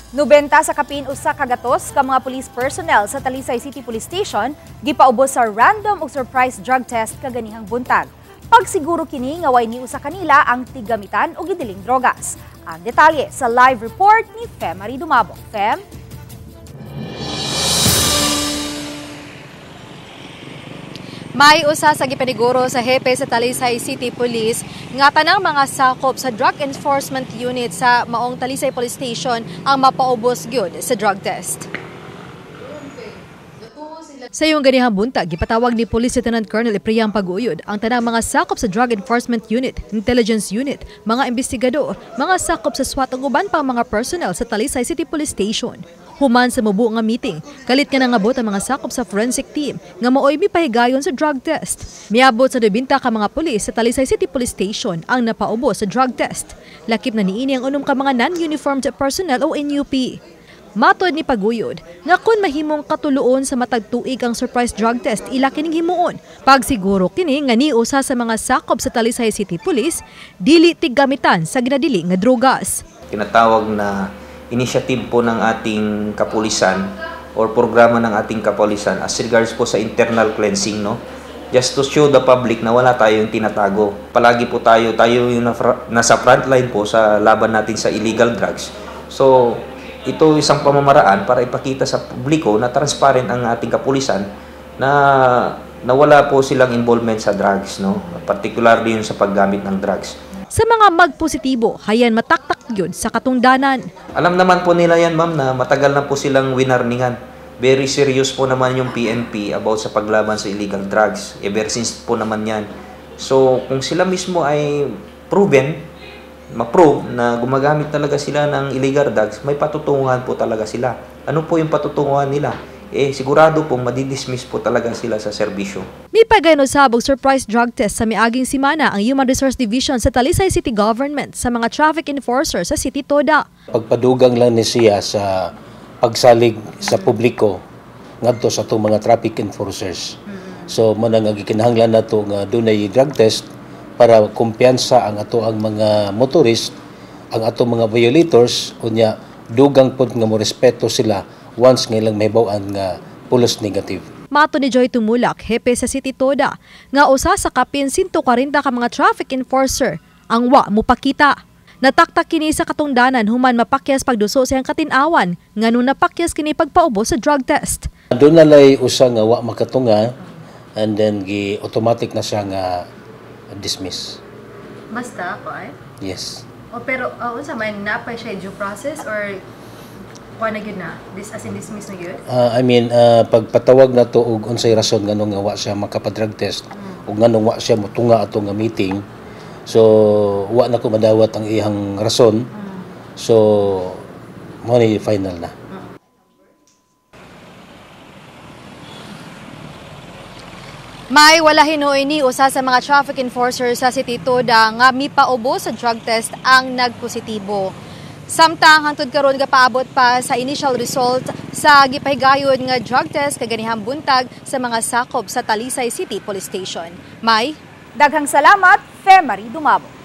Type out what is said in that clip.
90 sa kapin usa ka gatos ka mga police personnel sa Talisay City Police Station gipaubos sa random ug surprise drug test kaganihang buntag. Pagsiguro kini nga way ni usa kanila ang tigamitan o gidiling drogas. Ang detalye sa live report ni Fem Marie Dumabong. Fem? May usa sa gipaniguro sa hepe sa Talisay City Police nga tanang mga sakop sa Drug Enforcement Unit sa maong Talisay Police Station ang mapaubos gyud sa drug test. Sa iyong ganihang buntag, gipatawag ni Police Lieutenant Colonel Ipriang Paguyod ang tanang mga sakop sa Drug Enforcement Unit, Intelligence Unit, mga investigador, mga sakop sa SWAT ug uban pang mga personnel sa Talisay City Police Station. Human sa mubo nga meeting, kalit nga nangabot ang mga sakop sa forensic team nga maoy mipahigayon sa drug test. Miabot sa 20 ka mga pulis sa Talisay City Police Station ang napaubos sa drug test. Lakip na niini ang unom ka mga non-uniformed personnel o NUP. Matod ni Paguyod, nga kun mahimong katuluon sa matag tuig ang surprise drug test, ila kining himuon. Pagsiguro kini nga ni usa sa mga sakop sa Talisay City Police, dili tigamitan sa ginadili nga drogas. Tinatawag na initiative po ng ating kapulisan or programa ng ating kapulisan as regards po sa internal cleansing, no? Just to show the public na wala tayong tinatago. Palagi po tayo yung nasa frontline po sa laban natin sa illegal drugs. So, ito isang pamamaraan para ipakita sa publiko na transparent ang ating kapulisan na wala po silang involvement sa drugs, no? Particularly yun sa paggamit ng drugs. Sa mga magpositibo, hayan mataktak yun sa katungdanan. Alam naman po nila yan, ma'am, na matagal na po silang winarningan. Very serious po naman yung PNP about sa paglaban sa illegal drugs. Ever since po naman yan. So, kung sila mismo ay ma-prove na gumagamit talaga sila ng illegal drugs, may patutunguhan po talaga sila. Ano po yung patutunguhan nila? Sigurado pong madidismiss po talaga sila sa serbisyo. May pagaynosabog surprise drug test sa miaging simana ang Human Resource Division sa Talisay City Government sa mga traffic enforcer sa City Toda. Pagpadugang lang ni siya sa pagsalig sa publiko ngadto sa itong mga traffic enforcers. So, manang gikinahanglan nato nga dunay drug test para kumpiyansa ang ato ang mga motorist, ang ato mga violators, unya dugang pod nga mo respeto sila once nga ilang mahibaw-an nga pulos negative. Mato ni Joy Tumulak, hepe sa City Toda, nga usa sa kapin 140 ka mga traffic enforcer ang wa mupakita. Nataktak kini sa katungdanan human mapakyas pagduso siyang katinawan nga nung napakyas kini pagpaubos sa drug test. Doon nalay usa nga wa makatunga and then automatic na siya nga dismiss. Basta ako ay? Yes. Pero unsa man napay siya due process or na gyud na? As in dismiss na gyud? Pagpatawag na to og unsay rason nganong nga wa siya makapadrug test ug nganong wa siya motunga ato nga meeting. So wa na ko madawat ang iyang rason. So mo ni final na. May wala hinuoy ni usa sa mga traffic enforcers sa City Toda nga mipaubos sa drug test ang nagpositibo. Samtang hangtod karon gapaabot pa sa initial result sa gipahigayon nga drug test kaganihang buntag sa mga sakop sa Talisay City Police Station. May Daghang salamat, Fem Marie Dumabong.